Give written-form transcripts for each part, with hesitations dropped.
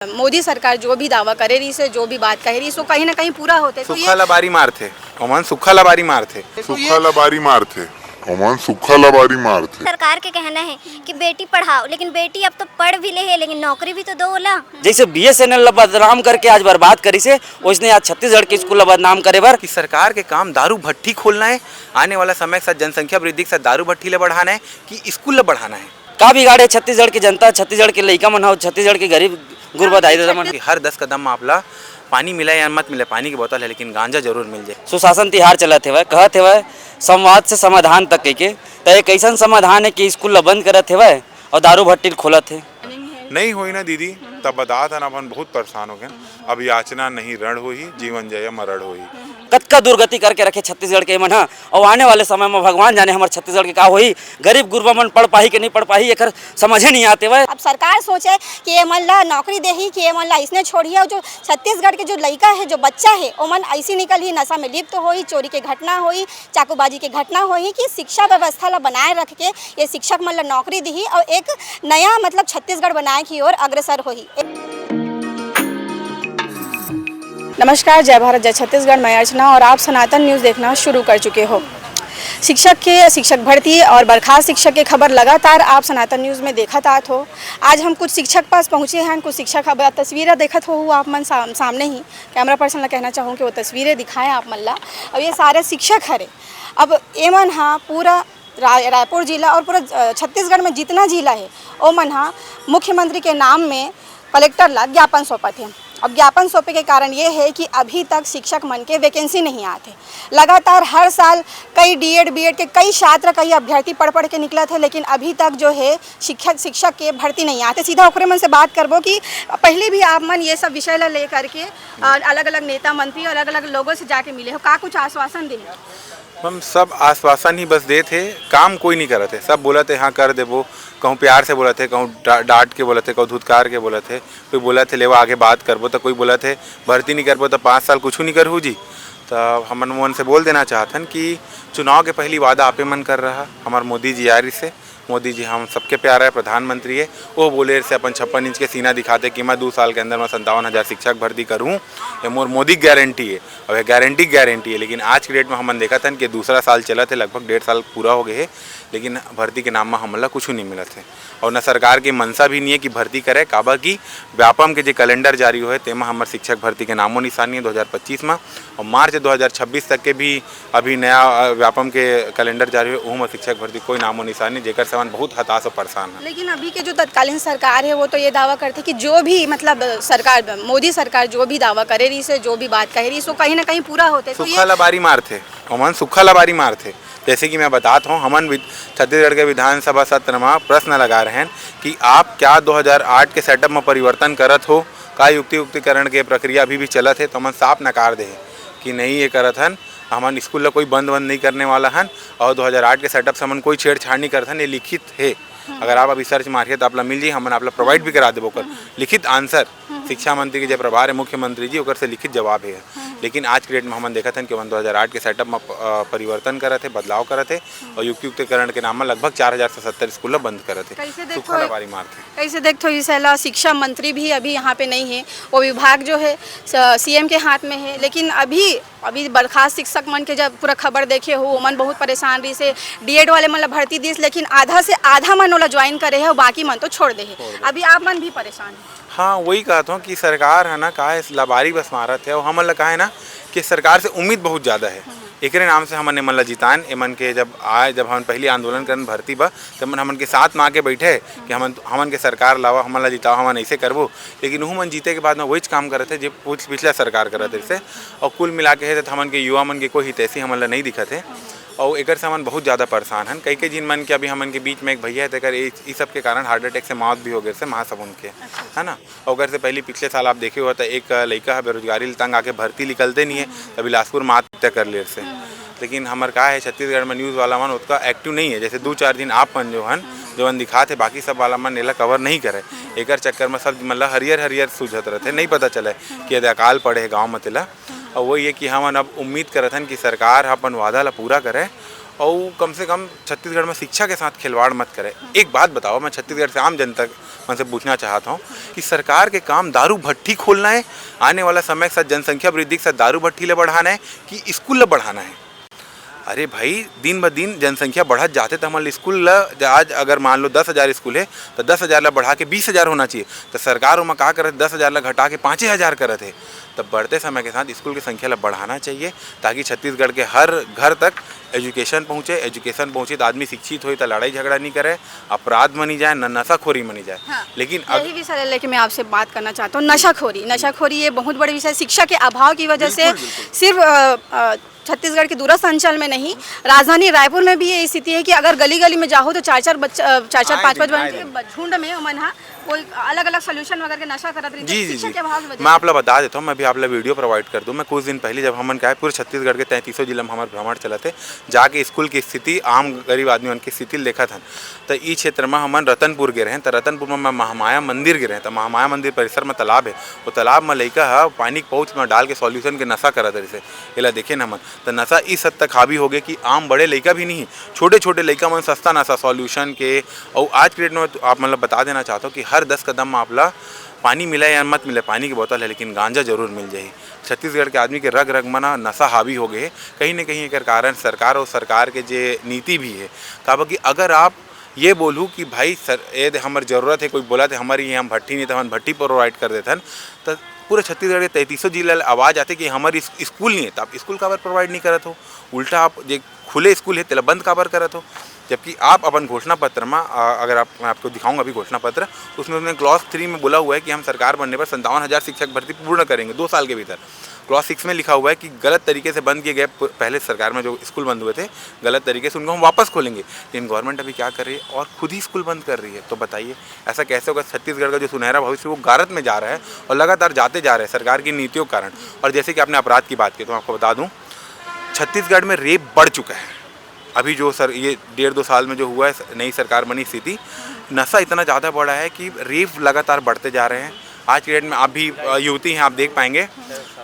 मोदी सरकार जो भी दावा करे रही से जो भी बात कह रही सो कहीं ना कहीं पूरा होते तो सुखा लबारी मार थे ओमन सुखा लबारी मार थे सुखा लबारी मार थे ओमन सुखा लबारी मार थे। सरकार के कहना है कि बेटी पढ़ाओ, लेकिन बेटी अब तो पढ़ भी ले है, लेकिन नौकरी भी तो दो ला। जैसे BSNL बदनाम करके आज बर्बाद करी से उसने आज छत्तीसगढ़ के स्कूल बदनाम करे बर कि सरकार के काम दारू भट्टी खोलना है, आने वाला समय के साथ जनसंख्या वृद्धि के साथ दारू भट्टी ले बढ़ाना है कि स्कूल ले बढ़ाना है। का बिगाड़े छत्तीसगढ़ की जनता, छत्तीसगढ़ के लइका मन हो, छत्तीसगढ़ के गरीब गुरबा दाई दादा मन। हर 10 कदम में आपला पानी मिले या मत मिले, पानी की बोतल है लेकिन गांजा जरूर मिल जाए। सुशासन तिहार चलत हेवय, कहत हेवय संवाद से समाधान तक के तो एक ऐसा समाधान है कि स्कूल ला बंद करत हेवय और दारू भट्टी खोलत है। नहीं होई ना दीदी, तब बता था ना अपन बहुत परेशान हो गए। अब याचना नहीं रण होई, जीवन जय मरण होई। कतका दुर्गति करके रखे छत्तीसगढ़ के मन और आने वाले समय में भगवान जाने हमारे छत्तीसगढ़ के का होई। गरीब गुरबा मन पढ़ पाही कि नहीं पढ़ पाही एक समझे नहीं आते वह। अब सरकार सोचे कि ये मन ला नौकरी दे ही कि ये मन ला इसने छोड़ी है। जो छत्तीसगढ़ के जो लड़का है, जो बच्चा है, वो मन ऐसी निकल ही नशा में लिप्त होई, चोरी के घटना होई, चाकूबाजी के घटना होई कि शिक्षा व्यवस्था ला बनाए रख के ये शिक्षक मन ला नौकरी दी और एक नया मतलब छत्तीसगढ़ बनाए की ओर अग्रसर होई। नमस्कार, जय भारत जय छत्तीसगढ़, मैं अर्चना और आप सनातन न्यूज़ देखना शुरू कर चुके हो। शिक्षक भर्ती और बर्खास्त शिक्षक की खबर लगातार आप सनातन न्यूज़ में देखत आत हो। आज हम कुछ शिक्षक पास पहुँचे हैं, कुछ शिक्षक अब तस्वीरें देखत हो आप मन सामने ही कैमरा पर्सन ला कहना चाहूँ कि वो तस्वीरें दिखाएं आप मन ला। अब ये सारे शिक्षक हरे, अब एमन हाँ पूरा रायपुर जिला और पूरा छत्तीसगढ़ में जितना जिला है वो मन हाँ मुख्यमंत्री के नाम में कलेक्टर ला ज्ञापन सौंपत है। अब ज्ञापन सौंपे के कारण ये है कि अभी तक शिक्षक मन के वैकेंसी नहीं आते। लगातार हर साल कई D.Ed B.Ed के कई छात्र कई अभ्यर्थी पढ़ के निकला थे, लेकिन अभी तक जो है शिक्षक के भर्ती नहीं आते। सीधा ओकरे मन से बात करबो कि पहले भी आप मन ये सब विषय ला ले करके अलग अलग नेता मंत्री अलग अलग लोगों से जाके मिले हो, का कुछ आश्वासन दे? हम सब आश्वासन ही बस दे थे, काम कोई नहीं करे थे। सब बोला थे हाँ कर देबो, कहूँ प्यार से बोला थे, कहूँ डांट के बोला थे, कहूँ धुतकार के बोला थे। कोई बोला थे लेवा आगे बात करबो, तो कोई बोला थे भर्ती नहीं करबो तो 5 साल कुछ नहीं करहूँ जी। तो हम मन से बोल देना चाहतन कि चुनाव के पहली वादा आपे मन कर रहा हमारे मोदी जी यारी से। मोदी जी हम सबके प्यारा है, प्रधानमंत्री है। वो बोले से अपन 56 इंच के सीना दिखाते कि मैं 2 साल के अंदर मैं 57,000 शिक्षक भर्ती करूँ, ये मोर मोदी गारंटी है। और ये गारंटी है। लेकिन आज के डेट में हमन देखा था कि दूसरा साल चला थे, लगभग 1.5 साल पूरा हो गए है, लेकिन भर्ती के नाम में हमला कुछ नहीं मिला थे। और न सरकार की मनसा भी नहीं है कि भर्ती करे, काबा की व्यापम के जो कैलेंडर जारी हुए तेमा हमारे शिक्षक भर्ती के नामों निशानी है 2025 में। और मार्च 2026 तक के भी अभी नया व्यापम के कैलेंडर जारी हुए, में शिक्षक भर्ती कोई नामों निशानी, जेकर से मन बहुत हताश और परेशान है। लेकिन अभी के जो तत्कालीन सरकार है वो तो ये दावा करते कि जो भी मतलब सरकार मोदी सरकार जो भी दावा करे रही से जो भी बात कह रही सो कहीं ना कहीं पूरा होते। सुखा लबारी मार थे ओमन, सुखा लबारी मार थे। जैसे कि मैं बताता हूँ, हमन छत्तीसगढ़ के विधानसभा सत्र में प्रश्न लगा रहे हैं कि आप क्या 2008 के सेटअप में परिवर्तन करत हो, का युक्तिकरण के प्रक्रिया अभी भी चलत है? तो हमन साफ नकार दे कि नहीं ये करत हन, हमन स्कूल ला कोई बंद नहीं करने वाला हन। और 2008 के सेटअप से हमन कोई छेड़छाड़ नहीं करत हन, ये लिखित है। अगर आप अभी सर्च मारिए तो आप ला मिल जाइए, हमन आप ला प्रोवाइड भी करा देबो कर लिखित आंसर। शिक्षा मंत्री के जो प्रभार है मुख्यमंत्री जी, ओकर से लिखित जवाब है। लेकिन आज के डेट में हमन देखा था कि 2008 के सेटअप में परिवर्तन करे थे, बदलाव करे थे और युक्तिकरण के नाम में लगभग 4070 स्कूल बंद करे थे। सुखा लबारी मार थे। कैसे देखो इस शिक्षा मंत्री भी अभी यहाँ पे नहीं है, वो विभाग जो है CM के हाथ में है। लेकिन अभी बर्खास्त शिक्षक मन के जब पूरा खबर देखे हो, मन बहुत परेशान रही से। D.Ed वाले मन ला भर्ती दिस, लेकिन आधा से आधा मन वाला ज्वाइन करे है, बाकी मन तो छोड़ दे है। अभी आप मन भी परेशान है। हाँ, वही कहता हूँ कि सरकार है ना का लबारी बस मारत है। और हमन ला कहा है ना कि सरकार से उम्मीद बहुत ज़्यादा है। एक नाम से हमन मन ला जितान एमन के जब हम पहली आंदोलन करन भर्ती बा, तब हमन के साथ में आके बैठे कि हमन के सरकार लावा, हमन ला जिताओ, हमन ऐसे करबो। लेकिन वो मन जीते के बाद में वही काम करे थे जो पिछला सरकार करत थे। और कुल मिला के है तो हमन के युवा मन के कोई हितैषी हमन ला नहीं दिखत है। और एक से हमन बहुत ज़्यादा परेशान हैं। कई जिन मन के अभी हमन के बीच में एक भैया है तेकर इस सब के कारण हार्ट अटैक से मौत भी हो गए से महासमुन के, है ना। और अगर से पहले पिछले साल आप देखे हुआ था एक लड़का है बेरोजगारी तंग आके भर्ती निकलते नहीं है, तो बिलासपुर में आत्महत्या कर ले से। लेकिन हमारे कहा है छत्तीसगढ़ में न्यूज़ वाला मन उतना एक्टिव नहीं है। जैसे 2-4 दिन आप मन जो मन दिखाते, बाकी सब वाला मन नेला कवर नहीं करे। एक चक्कर में सब मतलब हरियर सूझत रहते, नहीं पता चले कि यदि अकाल पड़े है गाँव में तिला। और वही है कि हम अब उम्मीद करत हन कि सरकार अपन वादा ला पूरा करे और कम से कम छत्तीसगढ़ में शिक्षा के साथ खिलवाड़ मत करे। एक बात बताओ, मैं छत्तीसगढ़ से आम जनता उनसे पूछना चाहता हूँ कि सरकार के काम दारू भट्टी खोलना है, आने वाला समय के साथ जनसंख्या वृद्धि के साथ दारू भट्टी ले बढ़ाना है कि स्कूल ले बढ़ाना है। अरे भाई, दिन ब दिन जनसंख्या बढ़त जाते तो हमारे स्कूल आज अगर मान लो 10,000 स्कूल है तो 10,000 ला बढ़ा के 20,000 होना चाहिए। तो सरकार में का करत 10,000 ला घटा के 5,000 करत है। तब बढ़ते समय के साथ स्कूल की संख्या ला बढ़ाना चाहिए ताकि छत्तीसगढ़ के हर घर तक एजुकेशन पहुँचे तो आदमी शिक्षित हो तो लड़ाई झगड़ा नहीं करे, अपराध मनी जाए, न नशाखोरी मनी जाए। हाँ, लेकिन यही विषय लेके मैं आपसे बात करना चाहता हूँ। नशाखोरी ये बहुत बड़ी विषय, शिक्षा के अभाव की वजह से सिर्फ छत्तीसगढ़ के दूरस्थ अंचल में नहीं, राजधानी रायपुर में भी ये स्थिति है कि अगर गली गली में जाओ तो चार पाँच झुंड में मन कोई अलग अलग सोल्यूशन वगैरह के नशा करत रही। जी मैं आप लोग बता देता हूँ। मैं भी आप लोग वीडियो प्रोवाइड कर दूँ। मैं कुछ दिन पहले जब हमन क्या पूरे छत्तीसगढ़ के 33 जिला में हमारे भ्रमण चला थे, जाके स्कूल की स्थिति, आम गरीब आदमी उनकी स्थिति देखा था। तो इस क्षेत्र में हमन रतनपुर गए हैं। तो रतनपुर में महामाया मंदिर गए हैं। तो महामाया मंदिर परिसर में तालाब है। वो तालाब में लड़का है पानी के पाउच में डाल के सॉल्यूशन के नशा करा था। जैसे ये देखे न हमन तो नशा इस हद तक हावी हो गए कि आम बड़े लड़का भी नहीं, छोटे छोटे लड़का मन सस्ता नशा सॉल्यूशन के। और आज के डेट में आप मतलब बता देना चाहता हूँ कि हर 10 कदम में आप पानी मिले या मत मिले, पानी की बोतल है लेकिन गांजा जरूर मिल जाए। छत्तीसगढ़ के आदमी के रग रग मना नशा हावी हो गए। कहीं ना कहीं एक कारण सरकार और सरकार के जे नीति भी है। कहा कि अगर आप ये बोलूँ कि भाई सर ये हमारी ज़रूरत है, कोई बोला थे हमारी ये हम भट्टी नहीं तो हम भट्टी प्रोवाइड कर देते हैं, तो पूरे छत्तीसगढ़ के 33 जिला आवाज़ आती कि हमारी स्कूल नहीं है। तो आप स्कूल काबर प्रोवाइड नहीं करत हो? उल्टा आप जो खुले स्कूल है तेला बंद काबर करत हो? जबकि आप अपन घोषणा पत्र में अगर मैं आपको दिखाऊंगा अभी घोषणा पत्र, उसमें उन्होंने क्लॉज 3 में बोला हुआ है कि हम सरकार बनने पर 57,000 शिक्षक भर्ती पूर्ण करेंगे 2 साल के भीतर। क्लॉज 6 में लिखा हुआ है कि गलत तरीके से बंद किए गए पहले सरकार में जो स्कूल बंद हुए थे गलत तरीके से, उनको हम वापस खोलेंगे। लेकिन गवर्नमेंट अभी क्या कर रही है और खुद ही स्कूल बंद कर रही है। तो बताइए ऐसा कैसे होगा? छत्तीसगढ़ का जो सुनहरा भविष्य वो गारत में जा रहा है और लगातार जाते जा रहे हैं सरकार की नीतियों के कारण। और जैसे कि आपने अपराध की बात की तो मैं आपको बता दूँ, छत्तीसगढ़ में रेप बढ़ चुका है। अभी जो सर ये 1.5-2 साल में जो हुआ है नई सरकार बनी स्थिति, नशा इतना ज़्यादा बढ़ा है कि रेप लगातार बढ़ते जा रहे हैं। आज के डेट में आप भी युवती हैं, आप देख पाएंगे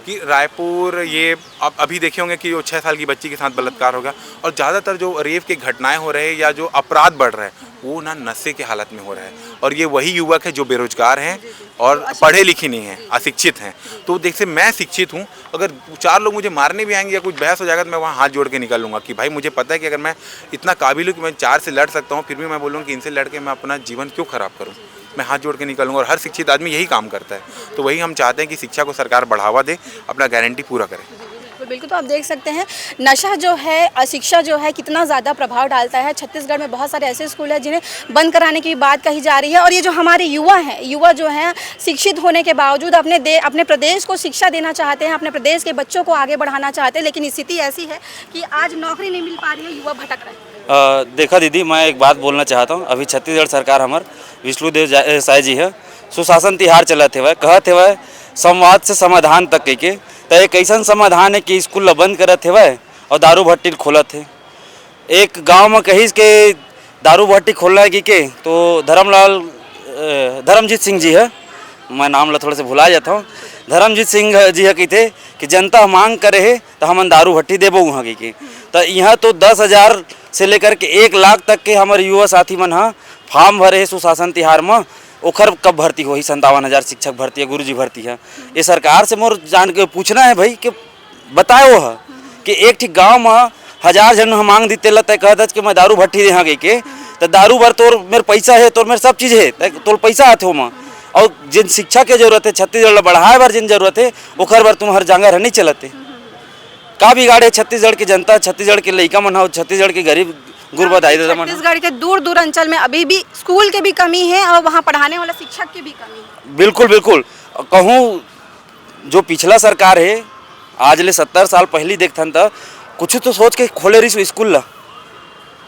कि रायपुर ये आप अभी देखे होंगे कि वो 6 साल की बच्ची के साथ बलात्कार होगा। और ज़्यादातर जो रेप के घटनाएं हो रहे हैं या जो अपराध बढ़ रहे हैं वो ना नशे के हालत में हो रहा है। और ये वही युवक है जो बेरोजगार हैं और पढ़े लिखे नहीं हैं, अशिक्षित हैं। तो देखिए मैं शिक्षित हूँ, अगर 4 लोग मुझे मारने भी आएंगे या कुछ बहस हो जाएगा तो मैं वहाँ हाथ जोड़ के निकल लूँगा कि भाई मुझे पता है कि अगर मैं इतना काबिल हूँ कि मैं 4 से लड़ सकता हूँ, फिर भी मैं बोलूँगा कि इनसे लड़ के मैं अपना जीवन क्यों ख़राब करूँ? मैं हाथ जोड़ के निकलूँगा। और हर शिक्षित आदमी यही काम करता है। तो वही हम चाहते हैं कि शिक्षा को सरकार बढ़ावा दे, अपना गारंटी पूरा करे। बिल्कुल, तो आप देख सकते हैं नशा जो है, अशिक्षा जो है कितना ज़्यादा प्रभाव डालता है। छत्तीसगढ़ में बहुत सारे ऐसे स्कूल हैं जिन्हें बंद कराने की बात कही जा रही है। और ये जो हमारे युवा जो हैं शिक्षित होने के बावजूद अपने प्रदेश को शिक्षा देना चाहते हैं, अपने प्रदेश के बच्चों को आगे बढ़ाना चाहते हैं, लेकिन स्थिति ऐसी है कि आज नौकरी नहीं मिल पा रही है, युवा भटक रहे हैं। देखा दीदी, मैं एक बात बोलना चाहता हूँ। अभी छत्तीसगढ़ सरकार हमार विष्णुदेव साय जी है, सुशासन तिहार चलत है, कहते हुए संवाद से समाधान तक के तो एक ऐसा समाधान है कि स्कूल बंद करत है और दारू भट्टी खोलत है। एक गांव में कहीं के दारू भट्टी खोलना है कि तो धर्मजीत सिंह जी है, मैं नाम ला थोड़ा से भुला जाता हूँ। धर्मजीत सिंह जी है कहते कि जनता मांग करे है तो हम दारू भट्टी देबो वहाँ की। तो यहाँ तो 10,000 से लेकर के 1 लाख तक के हमारे युवा साथी मन हाँ फॉर्म भरे है सुशासन तिहार में। ओखर कब भर्ती हो? 57,000 शिक्षक भर्ती है, गुरुजी भर्ती है। ये सरकार से मोर जान के पूछना है भाई कि बताए वो है कि एक ठीक गाँव में 1000 जन मांग दी तेल तय कहत कि मैं दारू भट्टी दे गई के तो दारू भर तोर मेरे पैसा है, तोर मेरे सब चीज़ है, तोर पैसा आते हो माँ। और जिन शिक्षा के जरूरत है छत्तीसगढ़ बढ़ाए बार जिन जरूरत है ओखर बार तुम हर जगह नहीं चलते। का बिगाड़े छत्तीसगढ़ की जनता, छत्तीसगढ़ के लड़का मन हो, छत्तीसगढ़ के गरीब गुरबा छत्तीसगढ़ के दूर अंचल में अभी भी स्कूल के भी कमी है और वहाँ पढ़ाने वाला शिक्षक की भी कमी है। बिल्कुल बिल्कुल कहूँ जो पिछला सरकार है आज ले 70 साल पहले देखथन तो कुछ तो सोच के खोले रही स्कूल ला,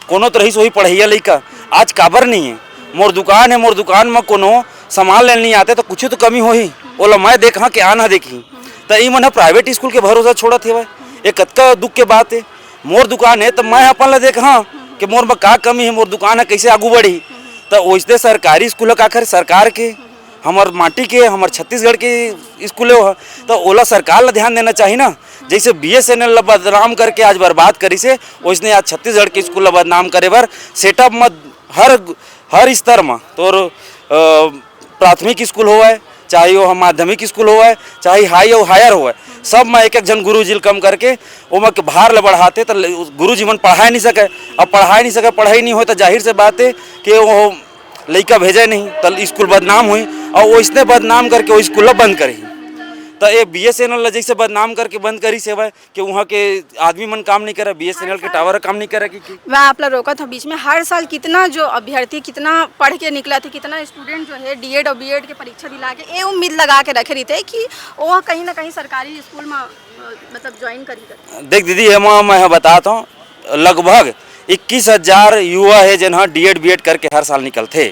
कोनो तो रही वही पढ़ैया लड़का। आज काबर नहीं है? मोर दुकान है, मोर दुकान में कोनो सामान लेने नहीं आते तो कुछ तो कमी हो ही ओला मैं देखा कि आना देखी। तो ये मन प्राइवेट स्कूल के भरोसा छोड़ा थे। ये कतका दुख के बात है। मोर दुकान है तो मैं अपन ला देख हाँ कि मोर में का कमी है, मोर दुकान है कैसे आगू बढ़ी। तो वैसे सरकारी स्कूल का आखिर सरकार के हमार माटी के हमार छत्तीसगढ़ के स्कूल हो तो ओला सरकार ला ध्यान देना चाहिए ना। जैसे BSNL ला बदनाम करके आज बर्बाद करी से वैसे आज छत्तीसगढ़ के स्कूल ला बदनाम करे बर सेटअप में हर स्तर में तो प्राथमिक स्कूल हो है, चाहे वो हम माध्यमिक स्कूल हो है, चाहे हाई और हायर हो है, सब में एक एक जन गुरु जी कम करके वो में के भार ल बढ़ाते तो गुरु जी मन पढ़ाई नहीं सके। अब पढ़ाई नहीं सके, पढ़ाई नहीं हो तो जाहिर से बात है कि वो लड़का भेजे नहीं तो स्कूल बदनाम हुई और वो इसने बदनाम करके वो स्कूल बंद करी। तो ये BSNL जैसे बदनाम करके बंद करी सेवा कि वहाँ के आदमी मन काम नहीं करे, BSNL के टावर काम नहीं करे। कि मैं आप लोग रोका था बीच में, हर साल कितना जो अभ्यर्थी कितना पढ़ के निकला थे, कितना स्टूडेंट जो है D.Ed और B.Ed के परीक्षा दिला के ये उम्मीद लगा के रखे रहते कि वो कहीं ना कहीं सरकारी स्कूल में मतलब ज्वाइन करी। देख दीदी मैं बताता हूँ, लगभग 21,000 युवा है जिन्हें D.Ed B.Ed करके हर साल निकलते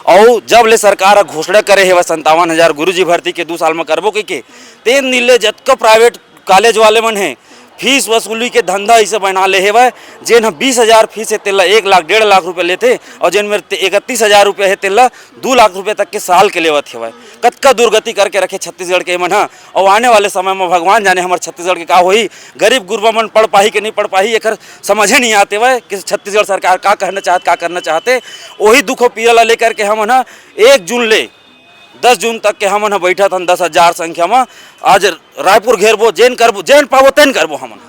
और जब ले सरकार घोषणा करे है वह 57,000 गुरुजी भर्ती के 2 साल में करबो के तेन नीले जतक प्राइवेट कॉलेज वाले मन है फीस वसूली के धंधा इसे बना ले है वह जिन 20,000 फीस है तेला 1 लाख 1.5 लाख रुपये लेते और जिन में 31,000 रुपये है तेला 2 लाख रुपये तक के साल के लेवत है वह कतका दुर्गति करके रखे छत्तीसगढ़ के मन। और आने वाले समय में भगवान जाने हमारे छत्तीसगढ़ के का होई, गरीब गुरबा मन पढ़ पाही कि नहीं पढ़ पाही एक समझे नहीं आते वह कि छत्तीसगढ़ सरकार का कहना चाहत का करना चाहते। वही दुखों पीड़ा लेकर के हम 1 जून ले 10 जून तक के हम बैठा था 10,000 संख्या में। आज रायपुर घेरबो जेन करबो जेन पाबो तेन करबो। हम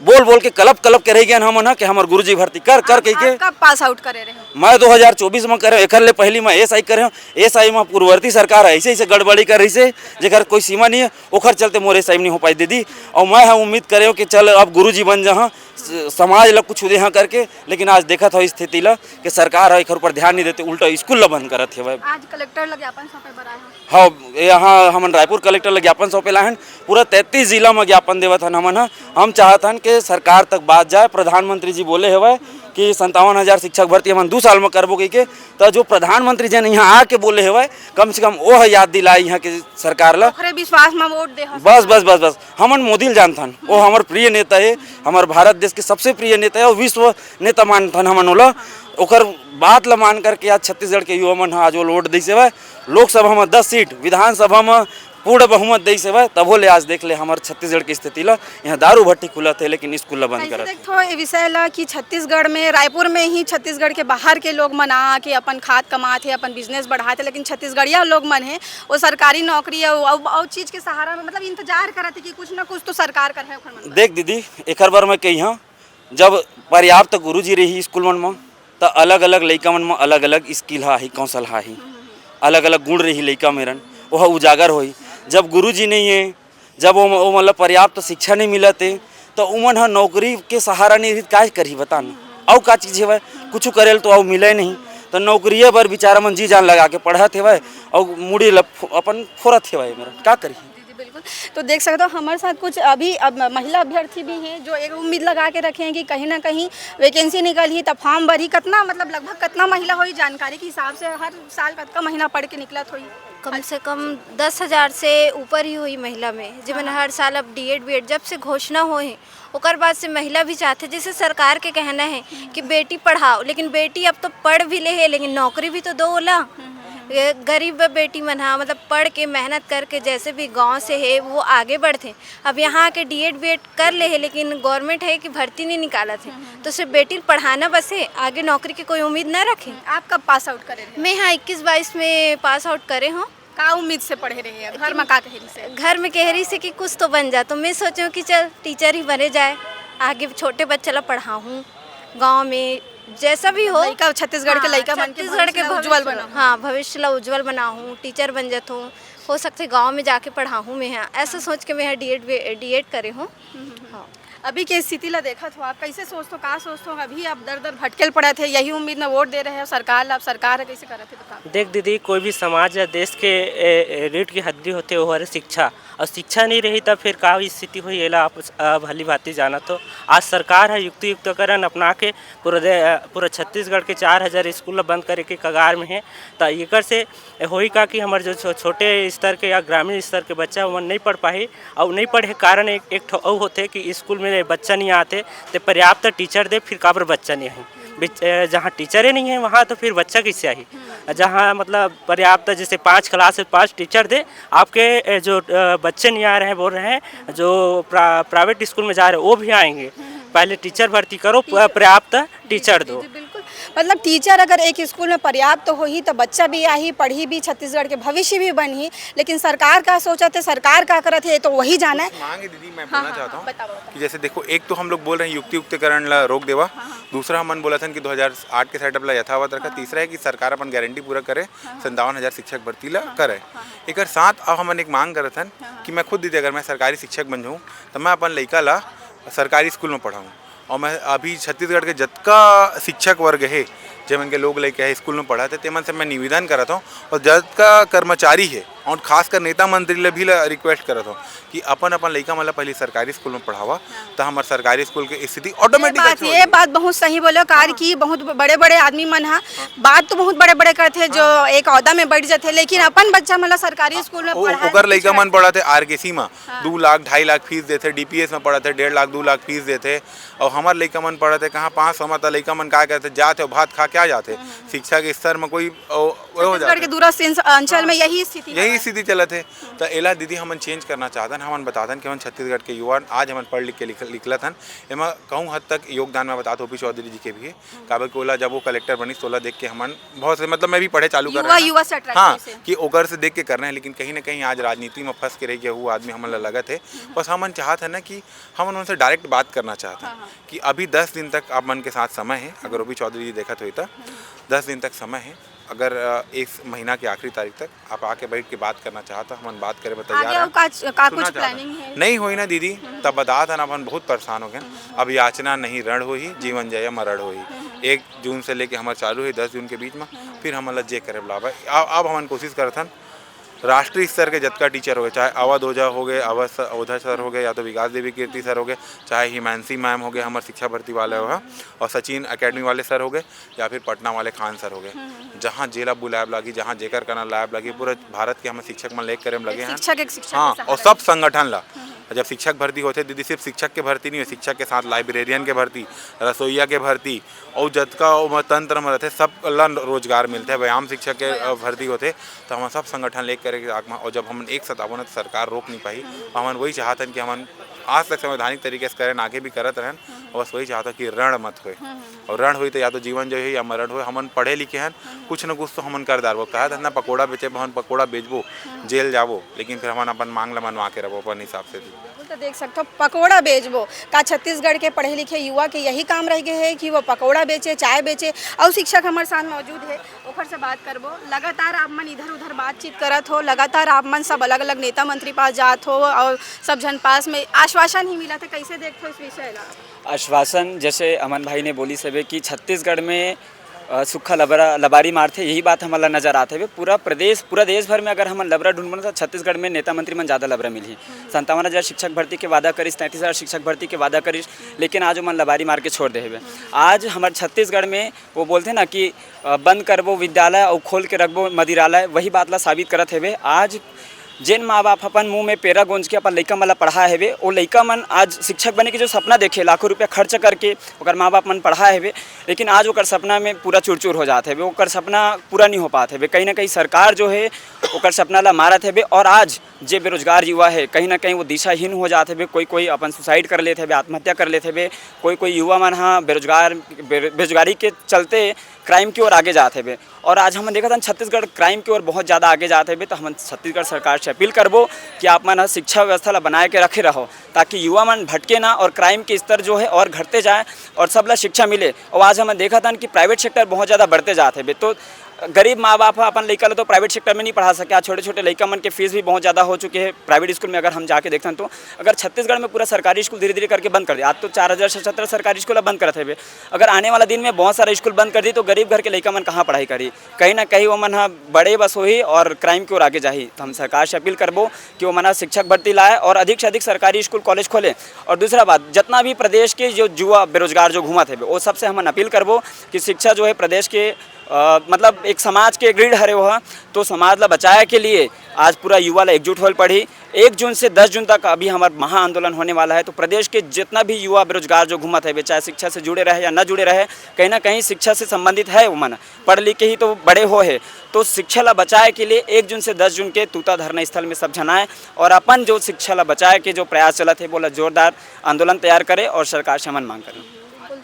बोल बोल के कलप के रह गए हम कि हमारे गुरुजी भर्ती कर के कब पास आउट करे रहे? मैं 2024 में करे, एक ले पहली मैं SI करे। SI में पूर्ववर्ती सरकार ऐसे ऐसे गड़बड़ी कर रही से जेकर कोई सीमा नहीं है, ओखर चलते मोर SI नहीं हो पाई दीदी। और मैं उम्मीद करे कि चल अब गुरुजी बन जहाँ समाज ला कुछ यहाँ करके, लेकिन आज देखा था स्थिति ला कि सरकार है ऊपर ध्यान नहीं देते, उल्टा स्कूल ला बंद करत है। आज कलेक्टर लगे ज्ञापन सौंपे बर आए हैं। हाँ, यहाँ हम रायपुर कलेक्टर लगे ज्ञापन सौंपेला हैं, पूरा 33 जिला में ज्ञापन देवत हन। हम चाहत हन कि सरकार तक बात जाए। प्रधानमंत्री जी बोले है कि 57,000 शिक्षक भर्ती हम 2 साल में करबो के तो जो प्रधानमंत्री जी ने यहाँ आके बोले है कम से कम वो याद दिलाई यहाँ की सरकार ला, विश्वास में वोट दे। बस हमन मोदी जानथन, वो हमार प्रिय नेता है, हमारे भारत देश के सबसे प्रिय नेता है और विश्व नेता मानथन हमन ओला। ओकर बात ला मान करके आज छत्तीसगढ़ के युवा मन आज वो वोट दी से लोकसभा में 10 सीट, विधानसभा में पूर्ण बहुमत दी से तब ले आज देख ले हमारे छत्तीसगढ़ की स्थिति ला। यहाँ दारू भट्टी खुला थे लेकिन स्कूल ला बंद करत। देखो ये विषय ला कि छत्तीसगढ़ में रायपुर में ही छत्तीसगढ़ के बाहर के लोग मन आ के अपन खाद कमाते अपन बिजनेस बढ़ाते, लेकिन छत्तीसगढ़िया लोग मन है वो सरकारी नौकरी और चीज़ के सहारा में मतलब इंतजार करते कि कुछ ना कुछ तो सरकार कर है। देख दीदी एक बार मैं कही हाँ, जब पर्याप्त गुरुजी रही स्कूल मन में तो अलग अलग लड़का मन में अलग अलग स्किल ही कौशल ही अलग अलग गुण रही लड़का मेरन वह उजागर होई। जब गुरुजी नहीं है, जब वो मतलब पर्याप्त शिक्षा नहीं मिलते तो उमन नौकरी के सहारा नहीं का करी बताना। और का चीज़ है कुछ करे तो मिले नहीं तो नौकरिए पर बेचारा मन जी जान लगा के पढ़त है और मुड़ी अपन फोरत है मेरा का करी। बिल्कुल, तो देख सकते हो हमारे साथ कुछ अभी अब महिला अभ्यर्थी भी हैं जो एक उम्मीद लगा के रखे हैं कि कहीं ना कहीं वैकेंसी निकली तो फॉर्म भरी। कितना मतलब लगभग कितना महिला हुई जानकारी के हिसाब से हर साल कितना महीना पढ़ के निकलत हुई? कम से कम 10,000 से ऊपर ही हुई महिला में, जिसमें हर साल अब D.Ed B.Ed जब से घोषणा हो है ओकर बाद से महिला भी चाहते, जैसे सरकार के कहना है कि बेटी पढ़ाओ, लेकिन बेटी अब तो पढ़ भी ले है लेकिन नौकरी भी तो दो होला। गरीब बेटी मन मतलब पढ़ के मेहनत करके जैसे भी गांव से है वो आगे बढ़ते। अब यहाँ के D.Ed B.Ed कर ले है लेकिन गवर्नमेंट है कि भर्ती नहीं निकाला थे, तो सिर्फ बेटी पढ़ाना बस है, आगे नौकरी की कोई उम्मीद ना रखें। आप कब पास आउट करे? मैं यहाँ 21-22 में पास आउट करे हूँ। का उम्मीद से पढ़े रहे हैं? घर में का कहरी से? घर में कहरी से कि कुछ तो बन जा, तो मैं सोचूं कि चल टीचर ही बने जाए, आगे छोटे बच्चे ला पढ़ाऊँ गाँव में जैसा भी हो। छत्तीसगढ़ के लड़का बन के छत्तीसगढ़ के उज्जवल बनाऊं। हाँ, भविष्य ला उज्जवल बनाऊँ, टीचर बन जाता हूँ, हो सकते गांव में जाके पढ़ाऊँ मैं यहाँ, ऐसा सोच के मैं यहाँ D.Ed करे हूँ। हाँ, अभी के स्थिति ला देखा तो आप कैसे सोचते हो, का सोचते हो? अभी आप दर दर भटकेल पड़े थे, यही उम्मीद में वोट दे रहे हैं सरकार ला, अब सरकार है कैसे कर रहे थे बताओ? देख दीदी, कोई भी समाज या देश के रीढ़ की हड्डी होते वो है शिक्षा, और शिक्षा नहीं रही तब फिर का स्थिति हुई एला आप भली भांति जाना। तो आज सरकार है युक्तिकरण अपना के पूरा छत्तीसगढ़ के 4,000 स्कूल बंद करे के कगार में है। तो एक से होई का कि हमारे जो छोटे स्तर के या ग्रामीण स्तर के बच्चा वो नहीं पढ़ पाए, और नहीं पढ़े कारण एक होते कि स्कूल में बच्चा नहीं आते तो पर्याप्त टीचर दे, फिर काबर बच्चा नहीं है। जहाँ टीचरें नहीं है वहाँ तो फिर बच्चा कैसे आई? जहाँ मतलब पर्याप्त जैसे 5 क्लास से 5 टीचर दे, आपके जो बच्चे नहीं आ रहे हैं बोल रहे हैं जो प्राइवेट स्कूल में जा रहे हैं वो भी आएंगे। पहले टीचर भर्ती करो, पर्याप्त टीचर दो। बिल्कुल, मतलब टीचर अगर एक स्कूल में पर्याप्त तो हो ही तो बच्चा भी आई पढ़ी भी छत्तीसगढ़ के भविष्य भी बनी, लेकिन सरकार का सोचा थे, सरकार का करत है तो वही जाना है। मांगे दीदी मैं बोलना चाहता हूँ कि जैसे देखो, एक तो हम लोग बोल रहे हैं युक्तिकरण ला रोक देवा, दूसरा हमन बोला था कि 2008 के सेटअप ला यथावत रखा, तीसरा है कि सरकार अपन गारंटी पूरा करे 57,000 शिक्षक भर्ती ला करे। एक साथ अब हमन एक मांग करत हन कि मैं खुद दीदी अगर मैं सरकारी शिक्षक बन जाऊँ तो मैं अपन लड़का ला सरकारी स्कूल में पढ़ाऊँ, और मैं अभी छत्तीसगढ़ के जतका शिक्षक वर्ग है जेमन के लोग लेके स्कूल में पढ़ा थे तेमन से मैं निवेदन करता हूँ, और जतका कर्मचारी है और खासकर नेता मंत्री ले भी रिक्वेस्ट करता हूँ कि अपन अपन लड़का मतलब पहले सरकारी स्कूल में पढ़ावा तो हमारे सरकारी स्कूल की स्थिति ऑटोमेटिक। ये बात बहुत सही बोलो कार्य की, बहुत बड़े बड़े आदमी मन हा बात तो बहुत बड़े बड़े करते जो एक औहदा में बैठ जाते, लेकिन अपन बच्चा मतलब सरकारी स्कूल में पढ़ा ओकर लड़का मन पढ़ा थे आरकेसी में 2 लाख 2.5 लाख फीस देते, डीपीएस में पढ़ा थे 1.5 लाख 2 लाख फीस देते, और हमारे लड़का मन पढ़ा थे कहाँ 500 में, लड़का मन क्या कहते जाते हो भात खा क्या जाते, शिक्षा के स्तर में कोई हो जाते दूरस्थ अंचल में यही स्थिति चलत है। तो एला दीदी हमन चेंज करना चाहतन, हमन बतातन कि हमन छत्तीसगढ़ के युवा आज हमन पढ़ लिख के निकलत हन, एमा कहूँ हद तक योगदान मैं बताता ओपी चौधरी जी के भी है, काबर के ओला जब वो कलेक्टर बनी तोला देख के हमन बहुत से मतलब मैं भी पढ़े चालू कर रहा हूँ, हाँ कि ओकर से देख के करना है, लेकिन कहीं ना कहीं आज राजनीति में फंस के रह गया वो आदमी हमन लगत है। बस हमन चाहत है ना कि हमन उनसे डायरेक्ट बात करना चाहते हैं कि अभी 10 दिन तक आप मन के साथ समय है, अगर ओपी चौधरी जी देखत हुई तो 10 दिन तक समय है, अगर एक महीना की आखिरी तारीख तक आप आके बैठ के बात करना चाहता हम बात करे बताइए कुछ प्लानिंग है नहीं हुई ना दीदी तब बता था ना अपन बहुत परेशान हो गए। अब याचना नहीं रण हो ही जीवन जय मरण हो ही 1 जून से लेके हमारे चालू है 10 जून के बीच में, फिर हम जे करे बुलावा। अब हमन कोशिश करते हैं राष्ट्रीय स्तर के जतका टीचर हो गए, चाहे अवध ओझा हो गए, ओझा सर हो गए, या तो विकास देवी कीर्ति सर हो गए, चाहे हिमांशी मैम हो गए हमारे शिक्षा भर्ती वाले हो, और सचिन एकेडमी वाले सर हो गए, या फिर पटना वाले खान सर हो गए, जहाँ जेला बुलाब लगी, जहाँ जेकर करना लैब लगी, पूरे भारत के हमारे शिक्षक मन लेकर करे लगे हैं। हाँ, और सब संगठन ला जब शिक्षक भर्ती होते दीदी सिर्फ शिक्षक के भर्ती नहीं है, शिक्षक के साथ लाइब्रेरियन के भर्ती, रसोईया के भर्ती, और जतका तंत्र में रहते सब रोजगार मिलते हैं, व्यायाम शिक्षक के भर्ती होते, तो हम सब संगठन लेकर करे आत्मा। और जब हम एक साथ आवन तो सरकार रोक नहीं पाई, हमन वही चाहते कि हमन आज तक संवैधानिक तरीके से करें, आगे भी करत रहें, और बस वही चाहता कि रण मत होए, और रण हुई तो या तो जीवन जो है या मरण हो। हमन पढ़े लिखे हैं, कुछ न कुछ तो हमन कर दार वो कहा था ना पकौड़ा बेचे हम पकौड़ा बेचबो जेल जाबो, लेकिन फिर हमन अपन मांग ला मनवा के रहो अपन हिसाब से। तो देख सकते हो पकौड़ा बेचबो का छत्तीसगढ़ के पढ़े लिखे युवा के यही काम रह गए है कि वो पकौड़ा बेचे, चाय बेचे। और शिक्षक हमारे साथ मौजूद है, ओखर से बात करबो। लगातार आप मन इधर उधर बातचीत करत हो, लगातार आप मन सब अलग अलग नेता मंत्री पास जात हो, और सब जन पास में आश्वासन ही मिला था, कैसे देखते हो इस विषय ला? आश्वासन जैसे अमन भाई ने बोली सबे कि छत्तीसगढ़ में सूखा लबारी मारते, यही बात हमारा नज़र आते हुए पूरा देश भर में अगर हम लबरा ढूंढ तो छत्तीसगढ़ में नेता मंत्री मन ज़्यादा लबरा मिली। 57,000 शिक्षक भर्ती के वादा करीस, 33,000 शिक्षक भर्ती के वादा करीस, लेकिन आज मन लबारी मार के छोड़ दे हुए। आज हमारे छत्तीसगढ़ में वो बोलते ना कि बंद करबो विद्यालय और खोल के रखबो मदिरालय, वही बात ला साबित करत है। आज जिन माँ बाप अपन मुँह में पेरा गूंज के अपन लड़का मन ला पढ़ा है वो लड़का मन आज शिक्षक बने के जो सपना देखे लाखों रुपया खर्च करके ओकर माँ बाप मन पढ़ा है, लेकिन आज ओकर सपना में पूरा चूर हो जाते है, ओकर सपना पूरा नहीं हो पाते है। कहीं ना कहीं सरकार जो है ओकर सपना ला मारत है, और आज जे बेरोजगार युवा है कहीं ना कहीं वो दिशाहीन हो जाते हैं। कोई अपन सुसाइड कर लेते हैं, आत्महत्या कर लेते हैं, कोई युवा मन हाँ बेरोजगारी के चलते क्राइम की ओर आगे जाते हैं। और आज हम देखा था छत्तीसगढ़ क्राइम की ओर बहुत ज़्यादा आगे जाते हैं, तो हम छत्तीसगढ़ सरकार से अपील करबो कि आप मन शिक्षा व्यवस्था ला बनाए के रखे रहो, ताकि युवा मन भटके ना और क्राइम के स्तर जो है और घटते जाए और सब ला शिक्षा मिले। और आज हम देखा था कि प्राइवेट सेक्टर बहुत ज़्यादा बढ़ते जाते हैं, तो गरीब माँ बाप अपन लड़का तो प्राइवेट सेक्टर में नहीं पढ़ा सके। छोटे छोटे लड़का मन के फीस भी बहुत ज़्यादा हो चुके हैं प्राइवेट स्कूल में। अगर हम जाके देखते हैं तो अगर छत्तीसगढ़ में पूरा सरकारी स्कूल धीरे धीरे करके बंद कर दिया, आज तो 4077 सरकारी स्कूल बंद करते हुए, अगर आने वाला दिन में बहुत सारे स्कूल बंद कर दी तो गरीब घर के लड़का मन कहाँ पढ़ाई करी, कहीं ना कहीं वो मन बड़े बस हो ही और क्राइम की ओर आगे जाही। तो हम सरकार से अपील करबो कि वो मना शिक्षक भर्ती लाए और अधिक से अधिक सरकारी स्कूल कॉलेज खोले। और दूसरा बात, जितना भी प्रदेश के जो युवा बेरोजगार जो घूमत है वो सबसे हम अपील करबो कि शिक्षा जो है प्रदेश के मतलब एक समाज के रीढ़ हरे हो, तो समाज ला बचाए के लिए आज पूरा युवा ला एकजुट होल पड़ी। 1 जून से 10 जून तक अभी हमारा महा आंदोलन होने वाला है, तो प्रदेश के जितना भी युवा बेरोजगार जो घूमत है, चाहे शिक्षा से जुड़े रहे या न जुड़े रहे, कहीं ना कहीं शिक्षा से संबंधित है, वो मन पढ़ लिख के ही तो बड़े हो है, तो शिक्षा ला बचाए के लिए 1 जून से 10 जून के तूता धरना स्थल में सब जनाए और अपन जो शिक्षा ला बचाए के जो प्रयास चलत है बोला जोरदार आंदोलन तैयार करे और सरकार से मन मांग करें।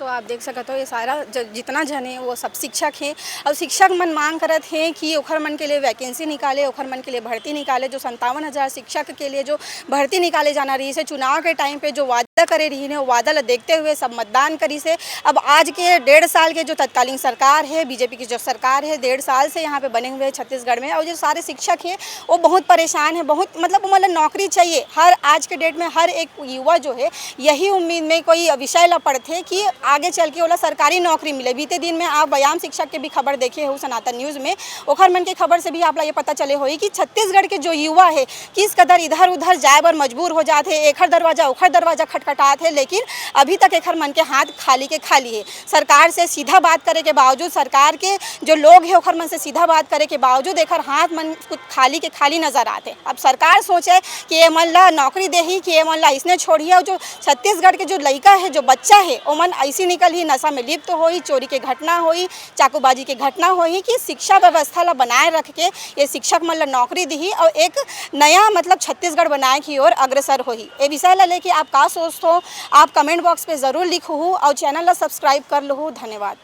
तो आप देख सकते हो ये सारा जितना जन है वो सब शिक्षक हैं और शिक्षक मन मांग करत हैं कि ओखर मन के लिए वैकेंसी निकाले, ओखर मन के लिए भर्ती निकाले। जो 57,000 शिक्षक के लिए जो भर्ती निकाले जाना रही से चुनाव के टाइम पे जो वादा करे रही है वो वादा ला देखते हुए सब मतदान करी से। अब आज के 1.5 साल के जो तत्कालीन सरकार है, बीजेपी की जो सरकार है, 1.5 साल से यहाँ पे बने हुए हैं छत्तीसगढ़ में, और जो सारे शिक्षक हैं वो बहुत परेशान है, बहुत मतलब नौकरी चाहिए। हर आज के डेट में हर एक युवा जो है यही उम्मीद में कोई विषय ला पढ़ते कि आगे चल के ओला सरकारी नौकरी मिले। बीते दिन में आप व्यायाम शिक्षक के भी खबर देखे हो सनातन न्यूज़ में, ओखर मन के खबर से भी आप ला ये पता चले होई कि छत्तीसगढ़ के जो युवा है किस कदर इधर उधर जाए बर मजबूर हो जाते हैं, एखर दरवाजा ओखर दरवाजा खटखटाते हैं, लेकिन अभी तक एखर मन के हाथ खाली के खाली है। सरकार से सीधा बात करे के बावजूद, सरकार के जो लोग हैं ओखर मन से सीधा बात करे के बावजूद एखर हाथ मन कुछ खाली के खाली नजर आते। अब सरकार सोचे कि ये मन ला नौकरी देही कि ये मन ला इसने छोड़िए, और जो छत्तीसगढ़ के जो लड़का है, जो बच्चा है, वो मन ऐसी निकल ही नशा में लिप्त होई, चोरी के घटना होई, चाकूबाजी के घटना होई कि शिक्षा व्यवस्था ला बनाए रख के ये शिक्षक मन ला नौकरी दी और एक नया मतलब छत्तीसगढ़ बनाए की ओर अग्रसर होई। ये विषय ला लेके आप का सोचते हो आप कमेंट बॉक्स पे ज़रूर लिखो और चैनल ला सब्सक्राइब कर लो। धन्यवाद।